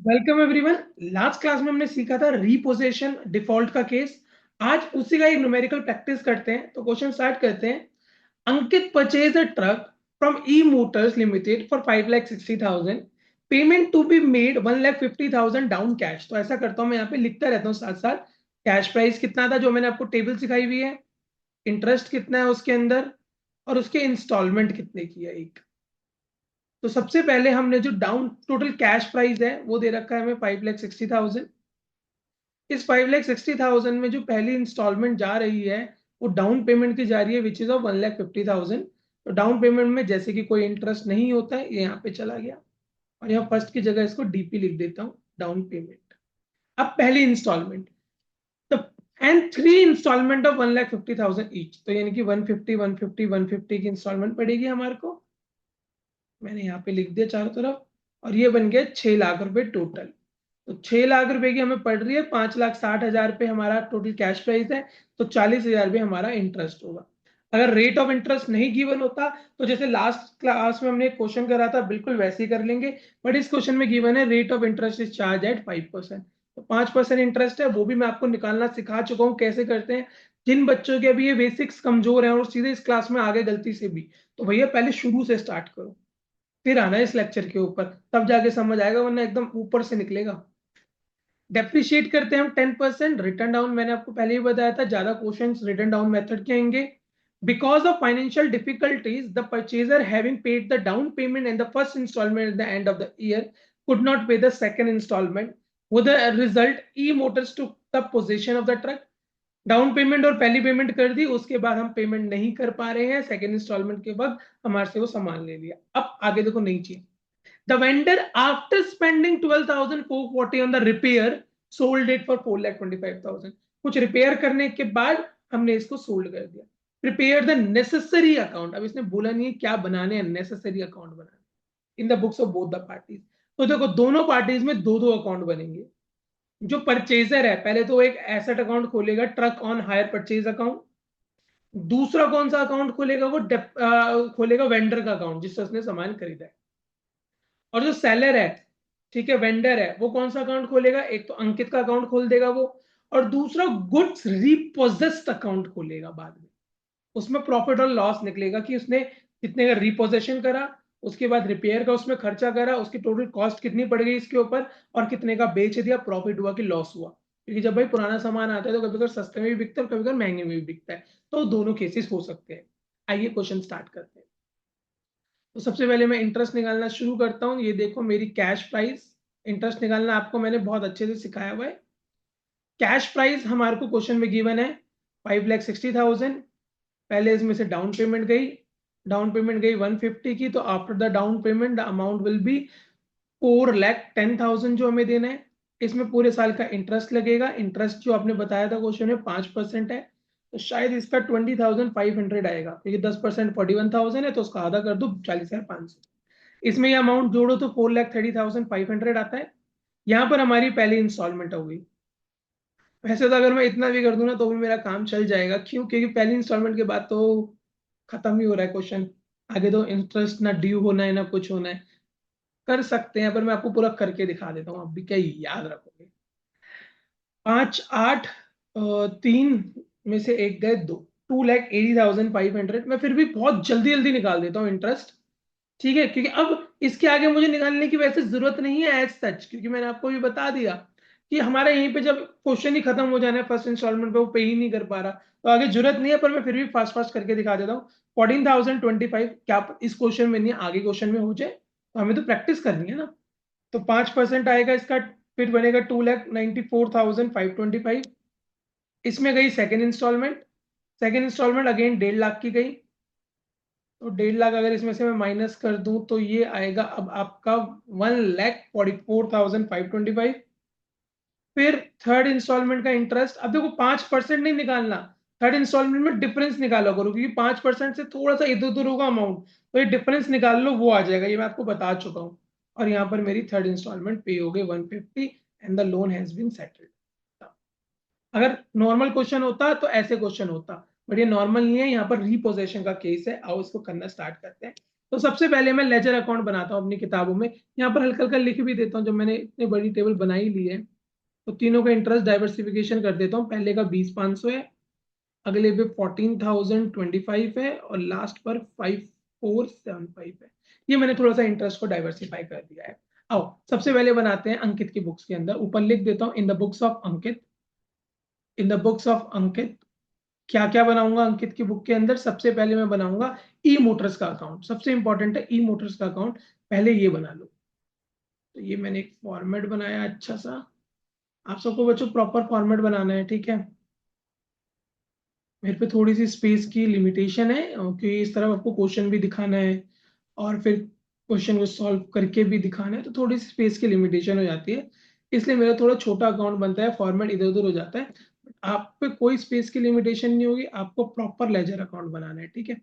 Welcome everyone. Last class में हमने सीखा था रीपोजेशन डिफॉल्ट का केस। आज उसी का एक न्यूमेरिकल प्रैक्टिस करते हैं। तो क्वेश्चन स्टार्ट करते हैं। Ankit purchase a truck from E motors limited for 5,60,000, payment to be made 1,50,000 down cash. तो ऐसा करता हूं, मैं यहाँ पे लिखता रहता हूँ साथ साथ। कैश प्राइस कितना था जो मैंने आपको टेबल सिखाई हुई है, इंटरेस्ट कितना है उसके अंदर, और उसके इंस्टॉलमेंट कितने की है एक। तो सबसे पहले हमने जो डाउन टोटल कैश प्राइस है वो दे रखा है हमें 5,60,000। इस 5,60,000 में जो पहली इंस्टॉलमेंट जा रही है वो डाउन पेमेंट की जा रही है विच इज ऑफ 1,50,000। तो डाउन पेमेंट में जैसे कि कोई इंटरेस्ट नहीं होता है, ये यहाँ पे चला गया और यहाँ फर्स्ट की जगह इसको डीपी लिख देता हूँ, डाउन पेमेंट। अब पहली इंस्टॉलमेंट, तो and three instalment of 1,50,000 each, तो यानी कि 150 150 150 की इंस्टॉलमेंट पड़ेगी हमारे को। मैंने यहाँ पे लिख दिया चारों तरफ, और ये बन गया 6 लाख रुपए टोटल। तो 6 लाख रुपए की हमें पड़ रही है, 5,60,000 रुपए हमारा टोटल कैश प्राइस है। तो 40,000 रुपए हमारा इंटरेस्ट होगा। अगर रेट ऑफ इंटरेस्ट नहीं गिवन होता तो जैसे लास्ट क्लास में हमने क्वेश्चन करा था बिल्कुल वैसे ही कर लेंगे। बट इस क्वेश्चन में गिवन है rate of interest is charge at 5%। तो 5% इंटरेस्ट है, वो भी मैं आपको निकालना सिखा चुका हूँ कैसे करते हैं। जिन बच्चों के अभी ये बेसिक्स कमजोर हैं और सीधे इस क्लास में आगे गलती से भी, तो भैया पहले शुरू से स्टार्ट करो, फिर आना इस लेक्चर के ऊपर, तब जाके समझ आएगा, वरना एकदम ऊपर से निकलेगा। डेप्रिशिएट करते हैं हम 10%। रिटर्न डाउन मैंने आपको पहले ही बताया था, ज्यादा क्वेश्चंस रिटर्न डाउन मेथड के आएंगे। Because of financial difficulties the purchaser having paid the down payment and the first instalment at the end of the year could not pay the second installment. With the result, E Motors took the possession of the truck. Down payment और पहली payment कर दी, उसके बाद हम payment नहीं कर पा रहे हैं, सेकंड इंस्टॉलमेंट के बाद हमारे से वो सामान ले लिया। अब आगे देखो नई चीज। The vendor, after spending 12,440 on the repair, sold it for 4,25,000। कुछ रिपेयर करने के बाद हमने इसको सोल्ड कर दिया। प्रिपेयर द नेसेसरी अकाउंट, अब इसने बोला नहीं है क्या बनाने हैं, नेसेसरी अकाउंट बनाने इन the books of both the parties. तो देखो दोनों पार्टीज में दो दो अकाउंट बनेंगे। जो परचेजर है पहले तो एक एसेट अकाउंट खोलेगा, truck on hire purchase account. दूसरा कौन सा अकाउंट खोलेगा, वो खोलेगा वेंडर का अकाउंट जिससे उसने सामान खरीदा है। और जो सेलर है, ठीक है, वेंडर है, वो कौन सा अकाउंट खोलेगा, एक तो अंकित का अकाउंट खोल देगा वो, और दूसरा गुड्स रिपोजेस्ड अकाउंट खोलेगा बाद में। उसमें प्रॉफिट और लॉस निकलेगा कि उसने कितने का रिपोजेशन करा, उसके बाद रिपेयर का उसमें खर्चा करा, उसकी टोटल कॉस्ट कितनी पड़ गई इसके ऊपर, और कितने का बेच दिया, प्रॉफिट हुआ कि लॉस हुआ। क्योंकि जब भाई पुराना सामान आता है तो कभी कभी सस्ते में भी बिकता है, कभी कभी महंगे में भी बिकता है। तो दोनों केसेस हो सकते हैं। आइए क्वेश्चन स्टार्ट करते हैं। तो सबसे पहले मैं इंटरेस्ट निकालना शुरू करता हूं। ये देखो मेरी कैश प्राइस। इंटरेस्ट निकालना आपको मैंने बहुत अच्छे से सिखाया हुआ है। कैश प्राइस हमारे को क्वेश्चन में गिवन है 5,60,000। पहले इसमें से डाउन पेमेंट गई, डाउन पेमेंट गई 150 की। तो after the down payment the amount will be 4,10,000 जो हमें देना है। इसमें पूरे साल का इंटरेस्ट लगेगा। इंटरेस्ट जो आपने बताया था क्वेश्चन में 5% है, तो शायद इसका 20,500 आएगा, क्योंकि 10% 41,000 है, तो उसका आधा कर दो 40,500। इसमें ये अमाउंट जोड़ो तो 4,30,500 आता है। यहाँ पर हमारी पहली इंस्टॉलमेंट हो गई। वैसे तो अगर मैं इतना भी कर दूं ना तो भी मेरा काम चल जाएगा, क्यों, क्योंकि पहली इंस्टॉलमेंट के बाद तो खत्म ही हो रहा है क्वेश्चन। आगे तो इंटरेस्ट ना ड्यू होना है ना कुछ होना है। कर सकते हैं, पर मैं आपको पूरा करके दिखा देता हूँ, आप भी क्या याद रखोगे। 5 8 3 में से एक गए दो, 2,80,500। मैं फिर भी बहुत जल्दी जल्दी निकाल देता हूँ इंटरेस्ट, ठीक है, क्योंकि अब इसके आगे मुझे निकालने की वैसे जरूरत नहीं है एज सच, क्योंकि मैंने आपको भी बता दिया कि हमारा यहीं पे जब क्वेश्चन ही खत्म हो जाना है फर्स्ट इंस्टॉलमेंट पे, वो पे ही नहीं कर पा रहा, तो आगे जरूरत नहीं है। पर मैं फिर भी फास्ट फास्ट करके दिखा देता हूँ। 14,025, क्या इस क्वेश्चन में नहीं, आगे क्वेश्चन में हो जाए, तो हमें तो प्रैक्टिस करनी है ना। तो 5% आएगा इसका, फिर बनेगा 2,94,525। इसमें गई second instalment. Second instalment again 1,50,000 की गई। तो 1,50,000 अगर इसमें से मैं माइनस कर दूं तो ये आएगा अब आपका 1,44,525। फिर थर्ड इंस्टॉलमेंट का इंटरेस्ट, अब देखो 5% नहीं निकालना, थर्ड इंस्टॉलमेंट में डिफरेंस निकाला करो, क्योंकि 5% से थोड़ा सा इधर उधर होगा अमाउंट, तो ये डिफरेंस निकाल लो, वो आ जाएगा, ये मैं आपको बता चुका हूँ। और यहाँ पर मेरी थर्ड इंस्टॉलमेंट पे हो गई 150 and the loan has been settled. अगर नॉर्मल क्वेश्चन होता तो ऐसे क्वेश्चन होता, बट ये नॉर्मल नहीं है, यहाँ पर रीपोजेशन का केस है। आओ इसको करना स्टार्ट करते हैं। तो सबसे पहले मैं लेजर अकाउंट बनाता हूँ अपनी किताबों में, यहाँ पर हल्का हल्का लिख भी देता हूँ, जब मैंने इतनी बड़ी टेबल बनाई ली है तो तीनों का इंटरेस्ट डाइवर्सिफिकेशन कर देता हूँ। पहले का 20,500 है, अगले पे 14,025 है, और लास्ट पर 5,475 है। ये मैंने थोड़ा सा इंटरेस्ट को डाइवर्सिफाई कर दिया है। आओ सबसे पहले बनाते हैं अंकित की बुक्स के अंदर, ऊपर लिख देता हूँ in the books of Ankit. In the books of Ankit क्या क्या बनाऊंगा अंकित की बुक के अंदर? सबसे पहले मैं बनाऊंगा ई मोटर्स का अकाउंट, सबसे इंपॉर्टेंट है ई मोटर्स का अकाउंट, पहले ये बना लो। तो ये मैंने एक फॉर्मेट बनाया अच्छा सा, आप सबको बच्चों प्रॉपर फॉर्मेट बनाना है, ठीक है? मेरे पे थोड़ी सी स्पेस की लिमिटेशन है, क्योंकि इस तरफ आपको क्वेश्चन भी दिखाना है और फिर क्वेश्चन को सॉल्व करके भी दिखाना है, तो थोड़ी सी स्पेस की लिमिटेशन हो जाती है, इसलिए मेरा थोड़ा छोटा अकाउंट बनता है, फॉर्मेट इधर उधर हो जाता है। आप पे कोई स्पेस की लिमिटेशन नहीं होगी, आपको प्रॉपर लेजर अकाउंट बनाना है, ठीक है?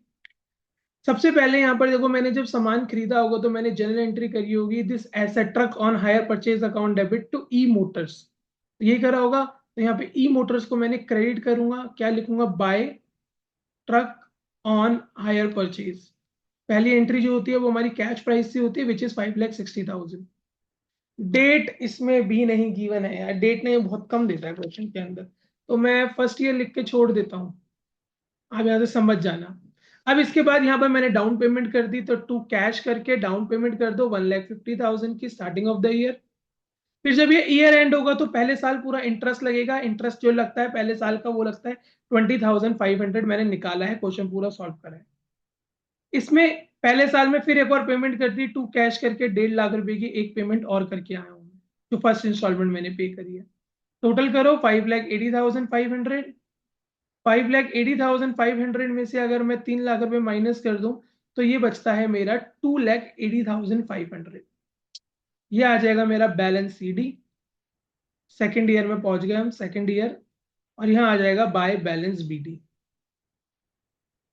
सबसे पहले यहाँ पर देखो, मैंने जब सामान खरीदा होगा तो मैंने जनरल एंट्री करी होगी, this asset truck on hire purchase account debit to E Motors, ये करा होगा। तो यहाँ पे ई मोटर्स को मैंने क्रेडिट करूंगा, क्या लिखूंगा? By truck on hire purchase. पहली एंट्री जो होती है वो हमारी कैश प्राइस से होती है, विच इज 5,60,000। डेट इसमें भी नहीं गिवन है यार, डेट नहीं, बहुत कम देता है क्वेश्चन के अंदर, तो मैं फर्स्ट ईयर लिख के छोड़ देता हूँ, आप यहाँ से समझ जाना। अब इसके बाद यहाँ पर मैंने डाउन पेमेंट कर दी, तो टू कैश करके डाउन पेमेंट कर दो 1,50,000 की स्टार्टिंग ऑफ द ईयर। फिर जब ये ईयर एंड होगा तो पहले साल पूरा इंटरेस्ट लगेगा, इंटरेस्ट जो लगता है पहले साल का वो लगता है 20,500, मैंने निकाला है, क्वेश्चन पूरा सॉल्व करा है। इसमें पहले साल में फिर एक और पेमेंट कर दी टू कैश करके, 1,50,000 की एक पेमेंट और करके आया हूँ, जो फर्स्ट इंस्टॉलमेंट मैंने पे करी है। टोटल करो 5,80,500। 5,80,500 में से अगर मैं 3 लाख रुपए माइनस कर दूं तो ये बचता है मेरा 2,80,500। ये आ जाएगा मेरा बैलेंस सीडी। सेकेंड ईयर में पहुंच गए हम, सेकेंड ईयर, और यहाँ आ जाएगा बाय बैलेंस बीडी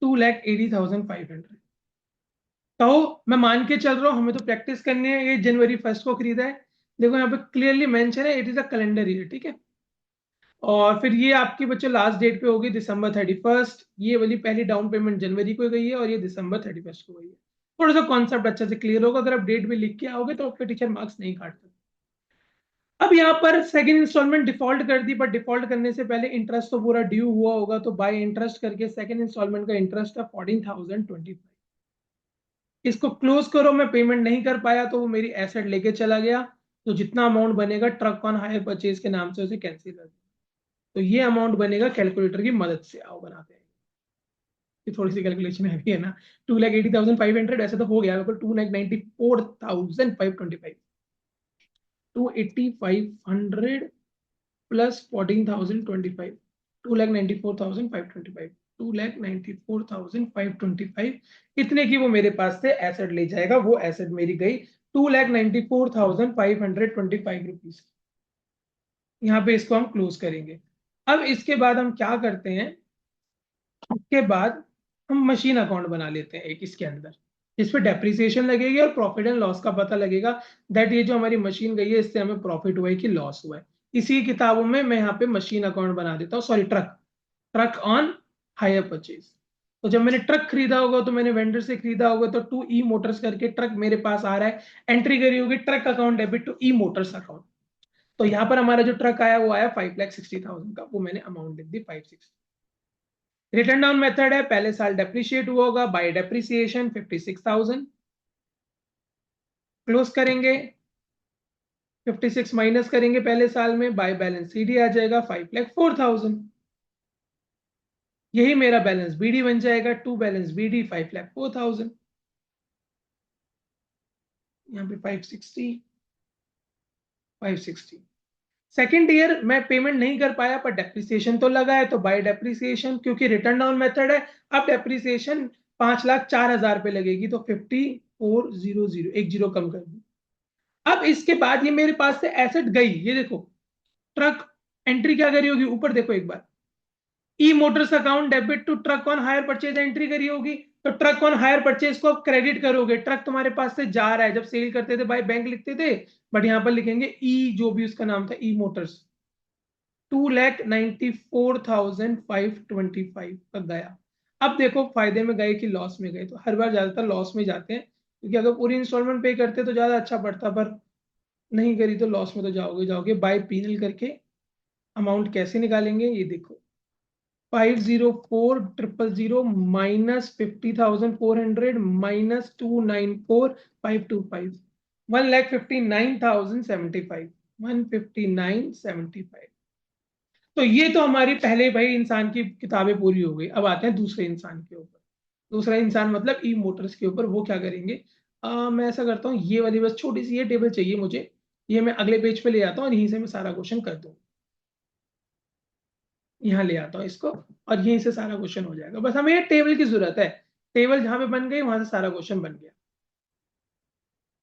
2,80,500। तो मैं मान के चल रहा हूँ, हमें तो प्रैक्टिस करनी है, ये जनवरी 1 को खरीदा है, देखो यहाँ पे क्लियरली मेंशन है it is a calendar year, ठीक है? और फिर ये आपकी बच्चों लास्ट डेट पे होगी December 31, ये वाली पहली डाउन पेमेंट जनवरी को गई है और ये December 31 को गई है। थोड़ा सा कॉन्सेप्ट अच्छे से क्लियर होगा, अगर आप डेट भी लिख के आओगे तो आपके टीचर मार्क्स नहीं काटते। अब यहाँ पर सेकंड इंस्टॉलमेंट डिफॉल्ट कर दी, बट डिफॉल्ट करने से पहले इंटरेस्ट तो पूरा ड्यू हुआ होगा, तो बाय इंटरेस्ट करके सेकंड इंस्टॉलमेंट का इंटरेस्ट है 14,025। इसको क्लोज करो, मैं पेमेंट नहीं कर पाया तो वो मेरी एसेट लेके चला गया, तो जितना अमाउंट बनेगा ट्रक ऑन हायर परचेज के नाम से उसे कैंसिल कर, तो ये अमाउंट बनेगा कैलकुलेटर की मदद से, आओ बनाते हैं। ये थोड़ी सी कैलकुलेशन है भी है ना, 2,80,500 ऐसे तो हो गया, 2,94,525, 2,85,500 प्लस 14,025, 2,94,525, 2,94,525, इतने की वो मेरे पास से एसेट ले जाएगा, वो एसेट मेरी गई 2,94,525 यहाँ पे इसको हम क्लोज करेंगे। अब इसके बाद हम क्या करते हैं, उसके बाद हम मशीन अकाउंट बना लेते हैं एक इसके अंदर, जिस पे डेप्रिसिएशन लगेगी और प्रॉफिट एंड लॉस का पता लगेगा, दैट ये जो हमारी मशीन गई है इससे हमें प्रॉफिट हुआ है कि लॉस हुआ है। इसी किताबों में मैं यहाँ पे मशीन अकाउंट बना देता हूँ, sorry truck, truck on hire purchase. तो जब मैंने ट्रक खरीदा होगा तो मैंने वेंडर से खरीदा होगा, तो टू ई मोटर्स करके ट्रक मेरे पास आ रहा है, एंट्री करी होगी truck account debit to E Motors account. तो यहाँ पर हमारा जो ट्रक आया वो आया 5,60,000 का, वो मैंने अमाउंट लिख दी 560। रिटर्न डाउन मेथड है, पहले साल डेप्रिशिएट हुआ होगा, बाय डेप्रिसिएशन 56,000 क्लोज करेंगे, 56 माइनस करेंगे पहले साल में, बाय बैलेंस सीडी आ जाएगा 5,04,000, यही मेरा बैलेंस बीडी बन जाएगा, टू बैलेंस बीडी 5,04,000, यहाँ पे 560। सेकेंड ईयर मैं पेमेंट नहीं कर पाया पर डेप्रिसिएशन तो लगा है, तो बाय डेप्रिसिएशन, क्योंकि रिटर्न डाउन मेथड है, अब डेप्रिसिएशन 5,04,000 पे लगेगी, तो 5,400, एक जीरो कम कर दी। अब इसके बाद ये मेरे पास से एसेट गई, ये देखो ट्रक, एंट्री क्या करी होगी ऊपर देखो एक बार, E Motors account debit to truck on hire purchase entry करी होगी, तो ट्रक ऑन हायर परचेज को आप क्रेडिट करोगे, ट्रक तुम्हारे पास से जा रहा है, जब सेल करते थे भाई बैंक लिखते थे, बट यहां पर लिखेंगे ई, जो भी उसका नाम था ई मोटर्स, 2,94,525 तक गया। अब देखो फायदे में गए कि लॉस में गए, तो हर बार ज्यादातर लॉस में जाते हैं, क्योंकि अगर पूरी इंस्टॉलमेंट पे करते तो ज्यादा अच्छा पड़ता, पर नहीं करी तो लॉस में तो जाओगे जाओगे। बाय पीनल करके अमाउंट कैसे निकालेंगे ये देखो, 504,000 माइनस 50,400 माइनस 294,525, 1,59,075, 159,75। तो ये तो हमारी पहले भाई इंसान की किताबें पूरी हो गई। अब आते हैं दूसरे इंसान के ऊपर। दूसरा इंसान मतलब ई मोटर्स के ऊपर वो क्या करेंगे। मैं ऐसा करता हूँ, ये वाली बस छोटी सी ये टेबल चाहिए मुझे, ये मैं अगले पेज पे ले आता हूँ और यहीं से मैं सारा क्वेश्चन कर दूँ। यहाँ ले आता हूँ इसको और यहीं से सारा क्वेश्चन हो जाएगा। बस हमें ये टेबल की जरूरत है, टेबल जहां पे बन गई वहां से सारा क्वेश्चन बन गया।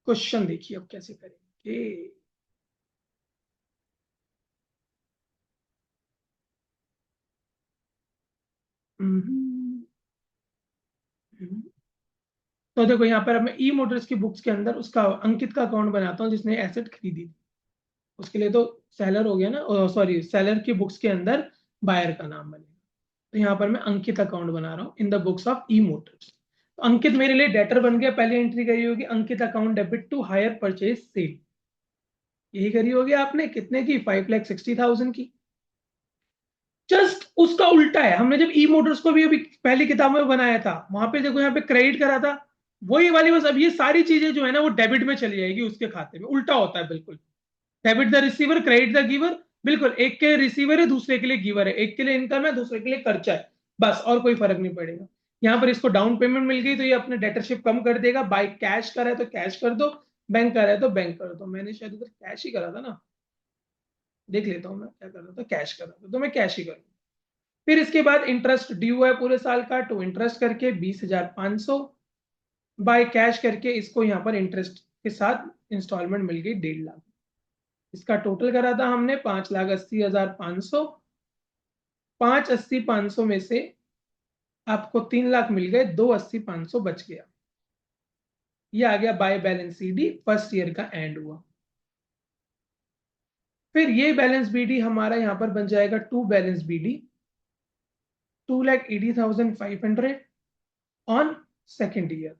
क्वेश्चन देखिए अब कैसे करेंगे। हम्म, हम्म। तो देखो यहाँ पर अब मैं ई मोटर्स की बुक्स के अंदर उसका अंकित का अकाउंट बनाता हूँ जिसने एसेट खरीदी थी। उसके लिए तो सेलर हो गया ना, सॉरी सेलर की बुक्स के अंदर बायर का नाम बनेगा। तो यहाँ पर मैं अंकित अकाउंट बना रहा हूँ in the books of E Motors. तो अंकित मेरे लिए डेटर बन गया, पहले एंट्री करी होगी Ankit account debit to hire purchase sale. यही करी होगी आपने, कितने की, 5,60,000 की। जस्ट उसका उल्टा है, हमने जब ई मोटर्स को भी अभी पहली किताब में बनाया था वहां पे देखो यहाँ पे क्रेडिट करा था, वही वाली। बस अब ये सारी चीजें जो है ना वो डेबिट में चली जाएगी उसके खाते में, उल्टा होता है बिल्कुल। Debit the receiver, credit the giver. बिल्कुल, एक के रिसीवर है दूसरे के लिए गिवर है, एक के लिए इनकम है दूसरे के लिए खर्चा है, बस और कोई फर्क नहीं पड़ेगा। यहाँ पर इसको डाउन पेमेंट मिल गई तो ये अपने डेटरशिप कम कर देगा। बाय कैश करा है तो कैश कर दो, बैंक करा है तो बैंक कर दो। मैंने शायद उधर कैश ही करा था ना, देख लेता हूँ मैं क्या कर रहा था, कैश कर रहा था तो मैं कैश ही करूँ। फिर इसके बाद इंटरेस्ट ड्यू है पूरे साल का, टू इंटरेस्ट करके 20,500, बाय कैश करके इसको यहाँ पर इंटरेस्ट के साथ इंस्टॉलमेंट मिल गई 1.5 लाख। इसका टोटल करा था हमने 5,80,500। 5,80,500 में से आपको 3 लाख मिल गए, 2,80,500 बच गया। ये आ गया by balance CD, first year का एंड हुआ। फिर ये बैलेंस बीडी हमारा यहाँ पर बन जाएगा to balance BD, 2,80,500 on second year.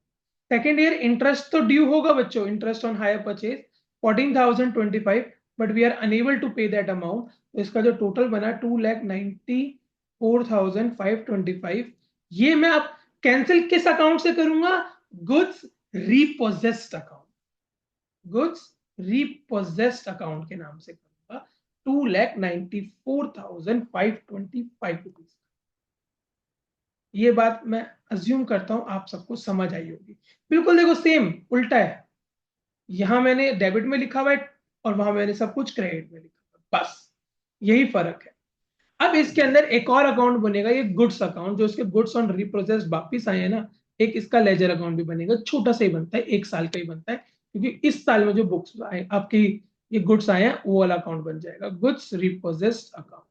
Second year interest तो ड्यू होगा बच्चों, interest on hire purchase 14,025, but we are unable to pay that amount. तो इसका जो टोटल बना 2,94,525, ये मैं अब कैंसिल किस अकाउंट से करूंगा, goods repossessed account, goods repossessed account के नाम से करूंगा। 2,94,525 रुपीज। ये बात मैं अज्यूम करता हूं आप सबको समझ आई होगी। बिल्कुल देखो सेम उल्टा है, यहां मैंने डेबिट में लिखा हुआ है और वहां मैंने सब कुछ क्रेडिट में लिखा हुआ है, बस यही फर्क है। अब इसके अंदर एक और अकाउंट बनेगा, ये गुड्स अकाउंट, जो इसके गुड्स ऑन रिप्रोसेस्ड वापिस आए हैं ना, एक इसका लेजर अकाउंट भी बनेगा, छोटा सा ही बनता है, 1 साल का ही बनता है, क्योंकि इस साल में जो बुक्स आए आपकी, ये गुड्स आए हैं, वो वाला अकाउंट बन जाएगा, गुड्स रिपोजेस्ड अकाउंट।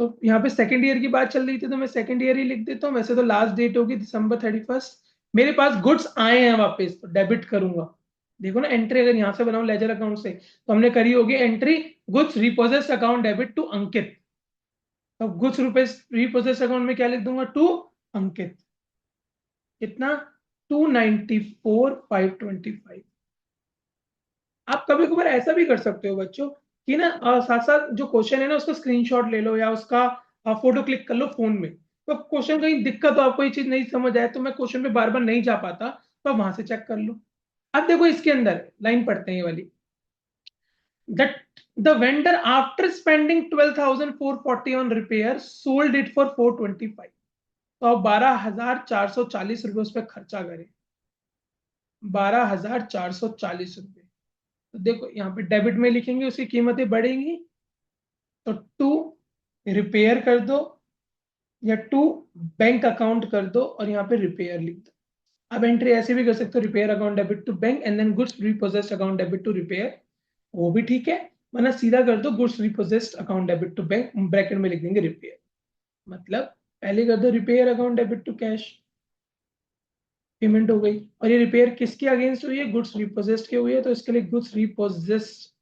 तो यहाँ पे सेकंड ईयर की बात चल रही थी तो मैं सेकंड ईयर ही लिख देता हूँ। वैसे तो लास्ट डेट होगी December 31, मेरे पास गुड्स आए हैं वापस तो डेबिट करूंगा। देखो ना एंट्री अगर यहाँ से बनाऊं लेजर अकाउंट से तो हमने करी होगी entry, goods repossessed account debit to Ankit. तो गुड्स रिपोजेस्ड अकाउंट में क्या लिख दूंगा, टू अंकित। कितना, 2,94,525। आप कभी कभार ऐसा भी कर सकते हो बच्चों कि ना साथ साथ जो क्वेश्चन है ना उसका स्क्रीनशॉट ले लो या उसका फोटो क्लिक कर लो फोन में। तो क्वेश्चन कहीं दिक्कत हो, आपको ये चीज नहीं समझ आए तो मैं क्वेश्चन पे बार बार नहीं जा पाता, तो वहां से चेक कर लो। अब देखो इसके अंदर लाइन पढ़ते हैं ये वाली, that the vendor after spending 12,440 on repair sold it for 425। तो अब 12,440 रुपए उस पर खर्चा करें, 12,440 रुपए। तो देखो यहाँ पे डेबिट में लिखेंगे उसकी कीमतें बढ़ेंगी, तो टू रिपेयर कर दो या टू बैंक अकाउंट कर दो और यहाँ पे रिपेयर लिख दो। अब एंट्री ऐसे भी कर सकते हो, repair account debit to bank and then goods repossessed account debit to repair, वो भी ठीक है। वरना सीधा कर दो goods repossessed account debit to bank, bracket में लिख देंगे रिपेयर। मतलब पहले कर दो repair account debit to cash, payment हो गई। और ये रिपेयर किसके अगेंस्ट हुई है, गुड्स रिपोजेस्ड के हुई है, तो इसके लिए goods repossessed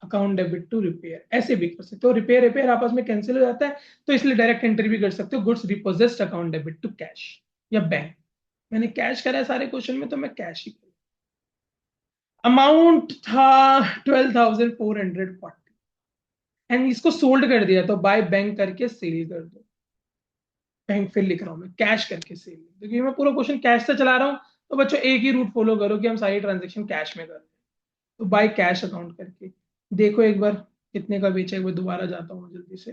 account debit to repair ऐसे भी कर सकते हो। रिपेयर रिपेयर आपस में कैंसिल हो जाता है, तो इसलिए डायरेक्ट एंट्री भी कर सकते हो, goods repossessed account debit to cash या बैंक। मैंने कैश करा है सारे क्वेश्चन में, तो मैं कैश ही करूँ। अमाउंट था 12,440 एंड इसको सोल्ड कर दिया, तो बाय बैंक करके सेल कर दो। बैंक फिर लिख रहा हूं मैं, कैश करके सेल, क्योंकि मैं पूरा क्वेश्चन कैश से चला रहा हूँ। तो बच्चों एक ही रूट फॉलो करो कि हम सारी ट्रांजेक्शन कैश में कर रहे हैं। तो बाय कैश अकाउंट करके देखो एक बार कितने का बेचा, एक बार दोबारा जाता हूँ जल्दी से।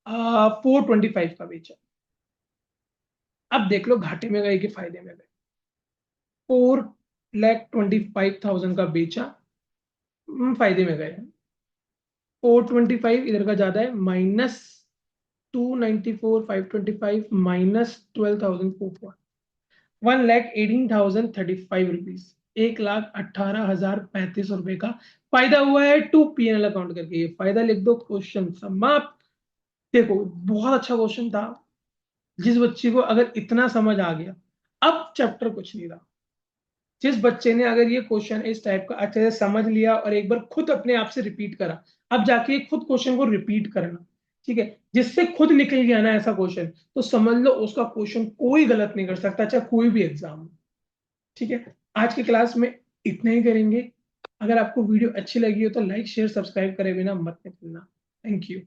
425 का बेचा। अब देख लो घाटे में गए कि फायदे में गए। 4,25,000 का बेचा, फायदे में गए। 425 इधर का ज्यादा है, माइनस 294,525 माइनस 12,440, 1,18,035 रुपीज, 1,18,035 रुपए का फायदा हुआ है टू पीएनएल अकाउंट करके। ये फायदा लिख दो, क्वेश्चन समाप्त। देखो बहुत अच्छा क्वेश्चन था। जिस बच्चे को अगर इतना समझ आ गया, अब चैप्टर कुछ नहीं रहा। जिस बच्चे ने अगर ये क्वेश्चन इस टाइप का अच्छे से समझ लिया और एक बार खुद अपने आप से रिपीट करा, अब जाके खुद क्वेश्चन को रिपीट करना, ठीक है, जिससे खुद निकल गया ना ऐसा क्वेश्चन, तो समझ लो उसका क्वेश्चन कोई गलत नहीं कर सकता, चाहे कोई भी एग्जाम हो। ठीक है, आज की क्लास में इतना ही करेंगे। अगर आपको वीडियो अच्छी लगी हो तो लाइक शेयर सब्सक्राइब करे बिना मत निकलना। Thank you.